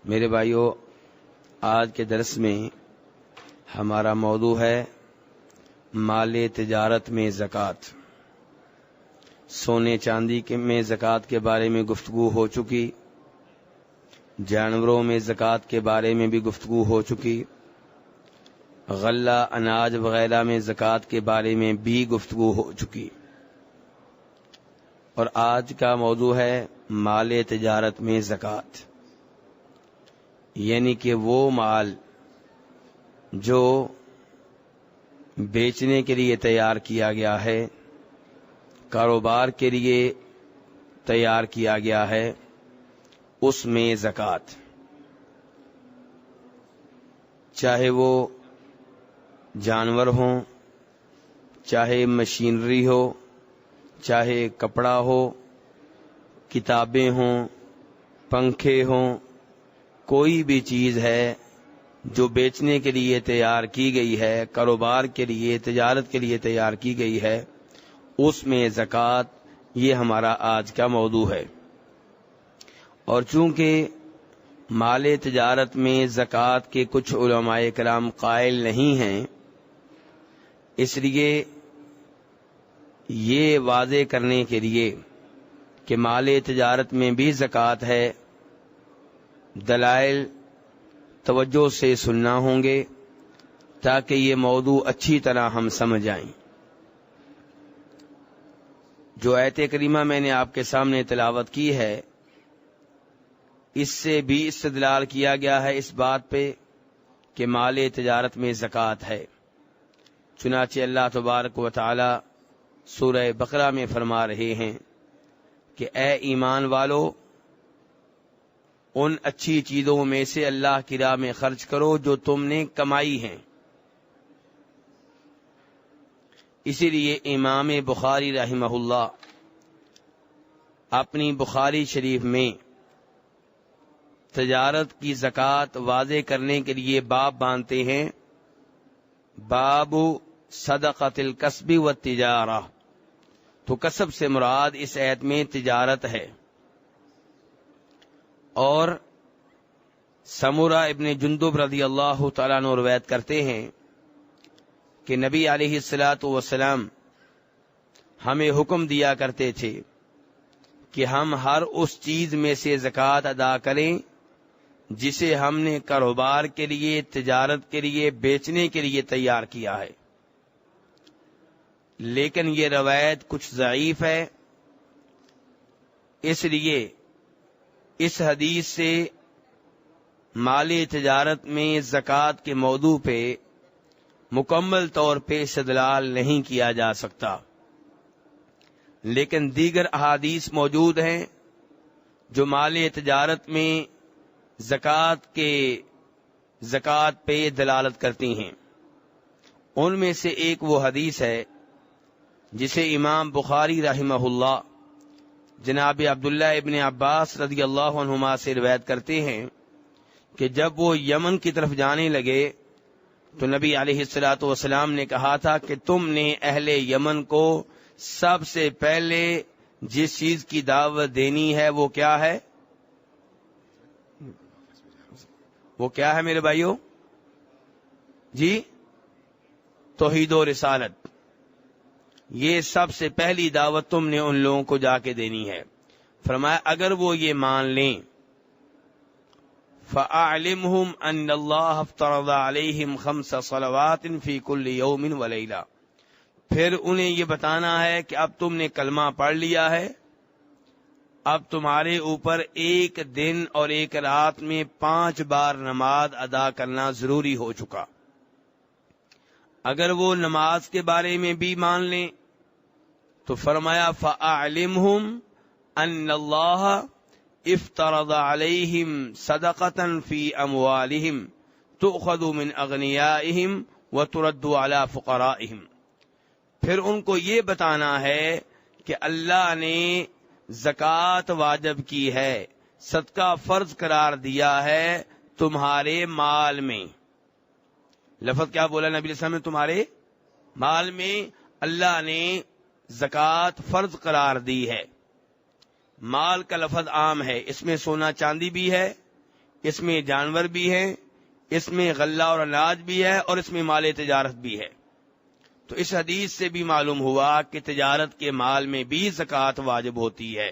میرے بھائیو، آج کے درس میں ہمارا موضوع ہے مال تجارت میں زکوٰۃ۔ سونے چاندی میں زکوٰۃ کے بارے میں گفتگو ہو چکی، جانوروں میں زکوٰۃ کے بارے میں بھی گفتگو ہو چکی، غلہ اناج وغیرہ میں زکوٰۃ کے بارے میں بھی گفتگو ہو چکی، اور آج کا موضوع ہے مال تجارت میں زکوٰۃ، یعنی کہ وہ مال جو بیچنے کے لیے تیار کیا گیا ہے، کاروبار کے لیے تیار کیا گیا ہے، اس میں زکوٰۃ، چاہے وہ جانور ہوں، چاہے مشینری ہو، چاہے کپڑا ہو، کتابیں ہوں، پنکھے ہوں، کوئی بھی چیز ہے جو بیچنے کے لیے تیار کی گئی ہے، کاروبار کے لیے، تجارت کے لیے تیار کی گئی ہے، اس میں زکوٰۃ، یہ ہمارا آج کا موضوع ہے۔ اور چونکہ مال تجارت میں زکوٰۃ کے کچھ علماء کرام قائل نہیں ہیں، اس لیے یہ واضح کرنے کے لیے کہ مال تجارت میں بھی زکوٰۃ ہے، دلائل توجہ سے سننا ہوں گے تاکہ یہ موضوع اچھی طرح ہم سمجھ آئیں۔ جو آیت کریمہ میں نے آپ کے سامنے تلاوت کی ہے، اس سے بھی استدلال کیا گیا ہے اس بات پہ کہ مال تجارت میں زکوٰۃ ہے۔ چنانچہ اللہ تبارک و تعالی سورہ بقرہ میں فرما رہے ہیں کہ اے ایمان والو، ان اچھی چیزوں میں سے اللہ کی راہ میں خرچ کرو جو تم نے کمائی ہیں۔ اسی لیے امام بخاری رحمہ اللہ اپنی بخاری شریف میں تجارت کی زکوٰۃ واضح کرنے کے لیے باب باندھتے ہیں، باب صدقۃ الکسب والتجارہ، تو کسب سے مراد اس آیت میں تجارت ہے۔ اور سمورہ ابن جندب رضی اللہ تعالیٰ عنہ روایت کرتے ہیں کہ نبی علیہ الصلاۃ والسلام ہمیں حکم دیا کرتے تھے کہ ہم ہر اس چیز میں سے زکوٰۃ ادا کریں جسے ہم نے کاروبار کے لیے، تجارت کے لیے، بیچنے کے لیے تیار کیا ہے۔ لیکن یہ روایت کچھ ضعیف ہے، اس لیے اس حدیث سے مال تجارت میں زکوٰۃ کے موضوع پہ مکمل طور پہ استدلال نہیں کیا جا سکتا، لیکن دیگر احادیث موجود ہیں جو مال تجارت میں زکوٰۃ پہ دلالت کرتی ہیں۔ ان میں سے ایک وہ حدیث ہے جسے امام بخاری رحمہ اللہ جناب عبداللہ ابن عباس رضی اللہ عنہما سے روایت کرتے ہیں کہ جب وہ یمن کی طرف جانے لگے تو نبی علیہ الصلاۃ والسلام نے کہا تھا کہ تم نے اہل یمن کو سب سے پہلے جس چیز کی دعوت دینی ہے وہ کیا ہے؟ وہ کیا ہے میرے بھائیو؟ جی، توحید و رسالت۔ یہ سب سے پہلی دعوت تم نے ان لوگوں کو جا کے دینی ہے۔ فرمایا اگر وہ یہ مان لیں، فَأَعْلِمْهُمْ أَنَّ اللَّهَ افْتَرَضَ عَلَيْهِمْ 5 صلوات فی کل یوم ولیلہ، پھر انہیں یہ بتانا ہے کہ اب تم نے کلمہ پڑھ لیا ہے، اب تمہارے اوپر ایک دن اور ایک رات میں 5 بار نماز ادا کرنا ضروری ہو چکا۔ اگر وہ نماز کے بارے میں بھی مان لیں تو فرمایا فَأَعْلِمْهُمْ أَنَّ اللَّهَ افْتَرَضَ عَلَيْهِمْ صَدَقَةً فِي أَمْوَالِهِمْ تُؤْخَذُ مِنْ أَغْنِيَائِهِمْ وَتُرَدُّ عَلَى فُقَرَائِهِمْ، پھر ان کو یہ بتانا ہے کہ اللہ نے زکوٰۃ واجب کی ہے، صدقہ فرض قرار دیا ہے تمہارے مال میں۔ لفظ کیا بولا نبی علیہ السلام نے؟ تمہارے مال میں اللہ نے زکوٰۃ فرض قرار دی ہے۔ مال کا لفظ عام ہے، اس میں سونا چاندی بھی ہے، اس میں جانور بھی ہیں، اس میں غلہ اور اناج بھی ہے، اور اس میں مال تجارت بھی ہے۔ تو اس حدیث سے بھی معلوم ہوا کہ تجارت کے مال میں بھی زکوٰۃ واجب ہوتی ہے۔